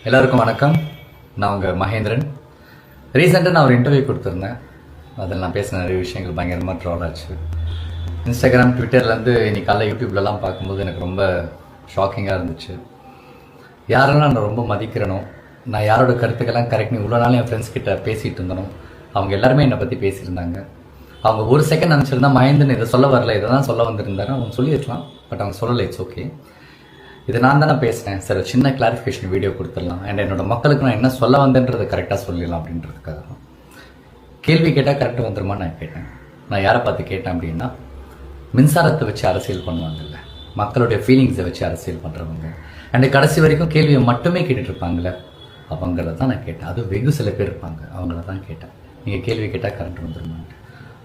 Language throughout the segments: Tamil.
எல்லாருக்கும் வணக்கம். நான் உங்கள் மகேந்திரன். ரீசெண்டாக நான் ஒரு இன்டர்வியூ கொடுத்துருந்தேன். அதில் நான் பேசின நிறைய விஷயங்கள் பயங்கரமாக ட்ரால் ஆச்சு. இன்ஸ்டாகிராம், ட்விட்டர்லேருந்து இன்னைக்கு காலையில் யூடியூப்லலாம் பார்க்கும்போது எனக்கு ரொம்ப ஷாக்கிங்காக இருந்துச்சு. யாரெல்லாம் நான் ரொம்ப மதிக்கிறனோ, நான் யாரோட கருத்துக்கெல்லாம் கரெக்ட்னு இவ்வளோ நாள் என் ஃப்ரெண்ட்ஸ் கிட்ட பேசிகிட்டு இருந்தனோ, அவங்க எல்லாருமே என்னை பற்றி பேசியிருந்தாங்க. அவங்க ஒரு செகண்ட் நினச்சிருந்தா மகேந்திரன் இதை சொல்ல வரல, இதை தான் சொல்ல வந்திருந்தாரு அவங்க சொல்லியிருக்கலாம். பட் அவங்க சொல்லலை. It's okay. இதை நான் தானே பேசினேன் சார், சின்ன கிளாரிஃபிகேஷன் வீடியோ கொடுத்துடலாம். அண்ட் என்னோட மக்களுக்கு நான் என்ன சொல்ல வந்தேன்றதை கரெக்டாக சொல்லிடலாம் அப்படின்றதுக்காக தான். கேள்வி கேட்டால் கரெக்டாக வந்துருமா நான் கேட்டேன். நான் யாரை பார்த்து கேட்டேன் அப்படின்னா, மின்சாரத்தை வச்சு அரசியல் பண்ணுவாங்கல்ல, மக்களுடைய ஃபீலிங்ஸை வச்சு அரசியல் பண்ணுறவங்க, அண்ட் கடைசி வரைக்கும் கேள்வியை மட்டுமே கேட்டுட்டு இருப்பாங்களே, அவங்கள தான் நான் கேட்டேன். அது வெகு சில பேர் இருப்பாங்க, அவங்கள தான் கேட்டேன். நீங்கள் கேள்வி கேட்டால் கரெக்ட் வந்துருமான்ட்டு.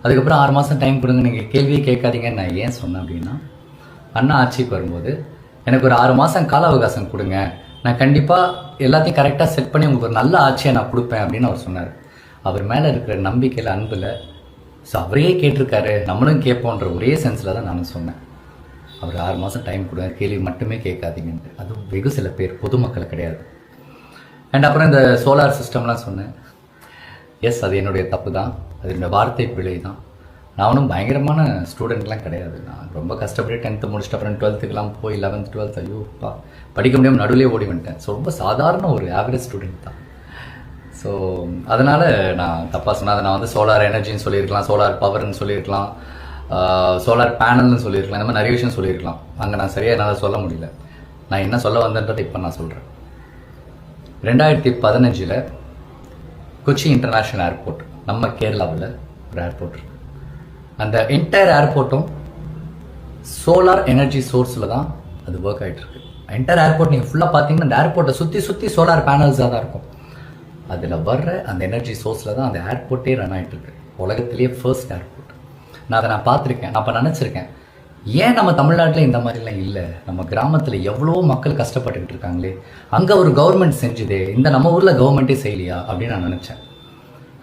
அதுக்கப்புறம் 6 மாதம் டைம் கொடுங்க, நீங்கள் கேள்வியே கேட்காதீங்கன்னு நான் ஏன் சொன்னேன் அப்படின்னா, அண்ணா ஆட்சிக்கு வரும்போது எனக்கு ஒரு 6 மாதம் கால அவகாசம் கொடுங்க, நான் கண்டிப்பாக எல்லாத்தையும் கரெக்டாக செட் பண்ணி உங்களுக்கு ஒரு நல்ல ஆட்சியை நான் கொடுப்பேன் அப்படின்னு அவர் சொன்னார். அவர் மேலே இருக்கிற நம்பிக்கையில், அன்பில், ஸோ அவரையே கேட்டிருக்காரு, நம்மளும் கேட்போன்ற ஒரே சென்ஸில் தான் நானும் சொன்னேன். அவர் 6 மாதம் டைம் கொடுங்க, கேள்வி மட்டுமே கேட்காதீங்கன்ட்டு. அதுவும் வெகு சில பேர், பொதுமக்கள் கிடையாது. அண்ட் அப்புறம் இந்த சோலார் சிஸ்டம்லாம் சொன்னேன். எஸ், அது என்னுடைய தப்பு தான், அது என்னோடய வார்த்தை பிழை தான். நான் ஒன்றும் பயங்கரமான ஸ்டூடெண்ட்லாம் கிடையாது. நான் ரொம்ப கஷ்டப்பட்டு 10th முடிச்சுட்டு அப்புறம் 12th போய் 11th 12th ஐயோப்பா படிக்க முடியாமல் நடுவிலே ஓடி வந்துட்டேன். ஸோ ரொம்ப சாதாரண ஒரு ஆவரேஜ் ஸ்டூடெண்ட் தான். ஸோ அதனால் நான் தப்பாக சொன்னேன். அதை நான் வந்து சோலார் எனர்ஜின்னு சொல்லியிருக்கலாம், சோலார் பவர்னு சொல்லியிருக்கலாம், சோலார் பேனல்னு சொல்லியிருக்கலாம், இந்த மாதிரி நிறைய விஷயம் சொல்லியிருக்கலாம். அங்கே நான் சரியாக என்னால் சொல்ல முடியல. நான் என்ன சொல்ல வந்தேன்றதை இப்போ நான் சொல்கிறேன். 2015 கொச்சி இன்டர்நேஷ்னல் ஏர்போர்ட், நம்ம கேரளாவில் ஒரு ஏர்போர்ட் இருக்குது. அந்த என்டையர் ஏர்போர்ட்டும் சோலார் எனர்ஜி சோர்ஸில் தான் அது ஒர்க் ஆகிட்டு இருக்கு. என்டையர் ஏர்போர்ட் நீங்கள் ஃபுல்லாக பார்த்தீங்கன்னா அந்த ஏர்போர்ட்டை சுற்றி சோலார் பேனல்ஸாக தான் இருக்கும். அதில் வர்ற அந்த எனர்ஜி சோர்ஸில் தான் அந்த ஏர்போர்ட்டே ரன் ஆகிட்டு இருக்கு. உலகத்திலேயே ஃபர்ஸ்ட் ஏர்போர்ட். நான் அதை நினச்சிருக்கேன். அப்போ நினச்சிருக்கேன், ஏன் நம்ம தமிழ்நாட்டில் இந்த மாதிரிலாம் இல்லை, நம்ம கிராமத்தில் எவ்வளோ மக்கள் கஷ்டப்பட்டுக்கிட்டு இருக்காங்களே, அங்கே ஒரு கவர்மெண்ட் செஞ்சுதே, இந்த நம்ம ஊரில் கவர்மெண்ட்டே செய்யலையா அப்படின்னு நான் நினச்சேன்.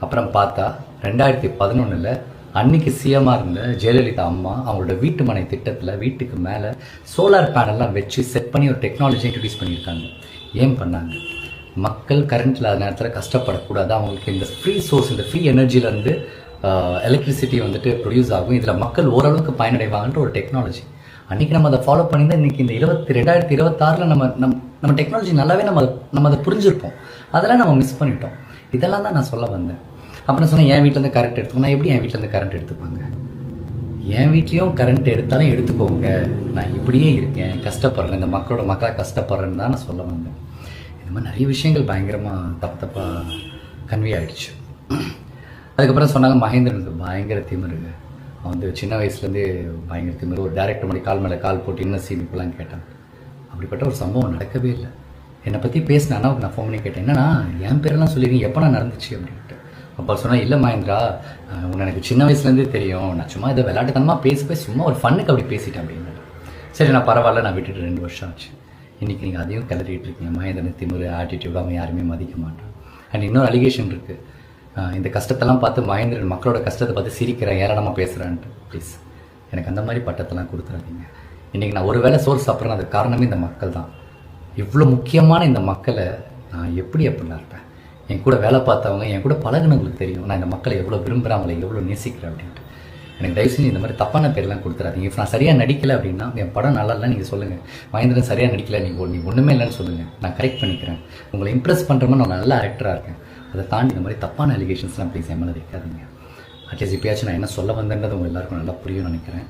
அப்புறம் பார்த்தா 2011 அன்னைக்கு சிஎம்மாக இருந்த ஜெயலலிதா அம்மா அவங்களோட வீட்டு மனை திட்டத்தில் வீட்டுக்கு மேலே சோலார் பேனல்லாம் வச்சு செட் பண்ணி ஒரு டெக்னாலஜி இன்ட்ரடியூஸ் பண்ணியிருக்காங்க. ஏன் பண்ணாங்க? மக்கள் கரண்ட் இல்லாத நேரத்தில் கஷ்டப்படக்கூடாது, அவங்களுக்கு இந்த ஃப்ரீ சோர்ஸ், இந்த ஃப்ரீ எனர்ஜிலேருந்து எலக்ட்ரிசிட்டி வந்துட்டு ப்ரொடியூஸ் ஆகும், இதில் மக்கள் ஓரளவுக்கு பயனடைவாங்கன்ற ஒரு டெக்னாலஜி. அன்றைக்கி நம்ம அதை ஃபாலோ பண்ணி தான் இன்றைக்கி இந்த 2026 நம்ம டெக்னாலஜி நல்லாவே நம்ம அதை புரிஞ்சிருப்போம். அதெல்லாம் நம்ம மிஸ் பண்ணிட்டோம். இதெல்லாம் தான் நான் சொல்ல வந்தேன். அப்புறம் சொன்னேன், என் வீட்டிலேருந்து கரண்ட் எடுத்துக்கணும். நான் எப்படி என் வீட்டிலேருந்து கரண்ட் எடுத்துப்பாங்க? என் வீட்லேயும் கரண்ட் எடுத்தாலும் எடுத்துக்கோங்க, நான் இப்படியே இருக்கேன், கஷ்டப்படுறேன், இந்த மக்களாக கஷ்டப்படுறேன்னு தான் நான் சொல்ல வந்தேன். இந்த மாதிரி நிறைய விஷயங்கள் பயங்கரமாக தப்பாக கன்வே ஆகிடுச்சு. அதுக்கப்புறம் சொன்னாங்க, மகேந்திரனுக்கு பயங்கர திமிரு, அவன் வந்து சின்ன வயசுலேருந்தே பயங்கர திமிரு, ஒரு டேரக்டர் மாதிரி கால் மேலே கால் போட்டு இன்னும் சீனிப்பெல்லாம் கேட்டான். அப்படிப்பட்ட ஒரு சம்பவம் நடக்கவே இல்லை. என்னை பற்றி பேசின அண்ணாவுக்கு நான் ஃபோன் பண்ணி கேட்டேன், என்னன்னா என் பேரெல்லாம் சொல்லிடுங்க, எப்போ நான் நடந்துச்சு அப்படின்ட்டு. அப்போ சொன்னால், இல்லை மகேந்திரா, உன்னை எனக்கு சின்ன வயசுலேருந்தே தெரியும், நான் சும்மா இதை விளையாட்டுத்தனமாக பேசி சும்மா ஒரு ஃபன்னுக்கு அப்படி பேசிட்டேன் அப்படின்னு. சரி, நான் பரவாயில்ல, நான் விட்டுட்டு 2 வருஷம் ஆச்சு. இன்றைக்கி நீங்கள் அதையும் கிளறிட்டு இருக்கீங்க. மகேந்திரன் திமிரு, ஆட்டிடியூட், அவன் யாருமே மதிக்க மாட்டான். அண்ட் இன்னொரு அலிகேஷன் இருக்குது, இந்த கஷ்டத்தெல்லாம் பார்த்து மகேந்திரன் மக்களோட கஷ்டத்தை பார்த்து சிரிக்கிறேன், ஏராளமாக பேசுகிறான்ட்டு. ப்ளீஸ் எனக்கு அந்த மாதிரி பட்டத்தெல்லாம் கொடுத்துறாதீங்க. இன்றைக்கி நான் ஒரு வேளை சோறு சாப்பிட்றேன், அதுக்கு காரணமே இந்த மக்கள் தான். இவ்வளோ முக்கியமான இந்த மக்களை நான் எப்படிலாம் இருப்பேன்? என் கூட வேலை பார்த்தவங்க, என் கூட பழகுனவங்களுக்கு தெரியும் நான் இந்த மக்களை எவ்வளோ விரும்புகிறேன், அவங்களை எவ்வளோ நேசிக்கிறேன் அப்படின்ட்டு. எனக்கு தயவு செஞ்சு இந்த மாதிரி தப்பான பேர்லாம் கொடுத்துறாதீங்க. இப்போ நான் சரியாக நடிக்கலை அப்படின்னா, என் படம் நல்லா இல்லை நீங்கள் சொல்லுங்கள், மகேந்திரன் சரியாக நடிக்கலை, நீ ஒன்றுமே இல்லைன்னு சொல்லுங்கள், நான் கரெக்ட் பண்ணிக்கிறேன். உங்களை இம்ப்ரெஸ் பண்ணுற மாதிரி நான் நல்ல ஆக்டராக இருக்கேன். அதை தாண்டி இந்த மாதிரி தப்பான அலிகேஷன்ஸ்லாம் ப்ளீஸ் என் மேலே வைக்காதீங்க. அட்லீஸ்ட் இப்போயாச்சும் நான் என்ன சொல்ல வந்தேன்றது உங்கள் எல்லாருக்கும் நல்லா புரியும் நினைக்கிறேன்.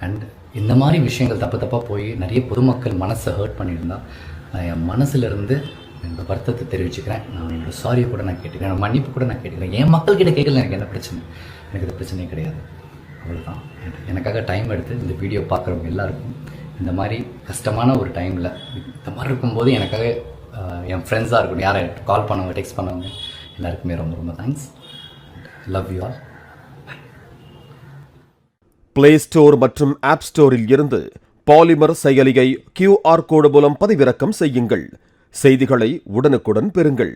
அண்ட் இந்த மாதிரி விஷயங்கள் தப்பாக போய் நிறைய பொதுமக்கள் மனசை ஹர்ட் பண்ணியிருந்தால் என் மனசுலேருந்து என்னோடய வருத்தத்தை தெரிவிச்சுக்கிறேன். நான் என்னோடய சாரியை கூட நான் கேட்டுக்கிறேன், என்னோட மன்னிப்பு கூட நான் கேட்டுக்கிறேன். என் மக்கள்கிட்ட கேட்கல, எனக்கு என்ன பிரச்சனை? எனக்கு இது பிரச்சனையே கிடையாது. அவ்வளோதான். எனக்காக டைம் எடுத்து இந்த வீடியோ பார்க்குறவங்க எல்லாருக்கும், இந்த மாதிரி கஷ்டமான ஒரு டைமில் இந்த மாதிரி இருக்கும்போது எனக்காக என் ஃப்ரெண்ட்ஸாக இருக்கட்டும், யாரை கால் பண்ணவங்க, டெக்ஸ்ட் பண்ணவங்க எல்லாருக்குமே ரொம்ப ரொம்ப thanks. Love you all. Play store மற்றும் ஆப் ஸ்டோரில் இருந்து பாலிமர் செயலியை QR கோடு மூலம் பதிவிறக்கம் செய்யுங்கள். செய்திகளை உடனுக்குடன் பெறுங்கள்.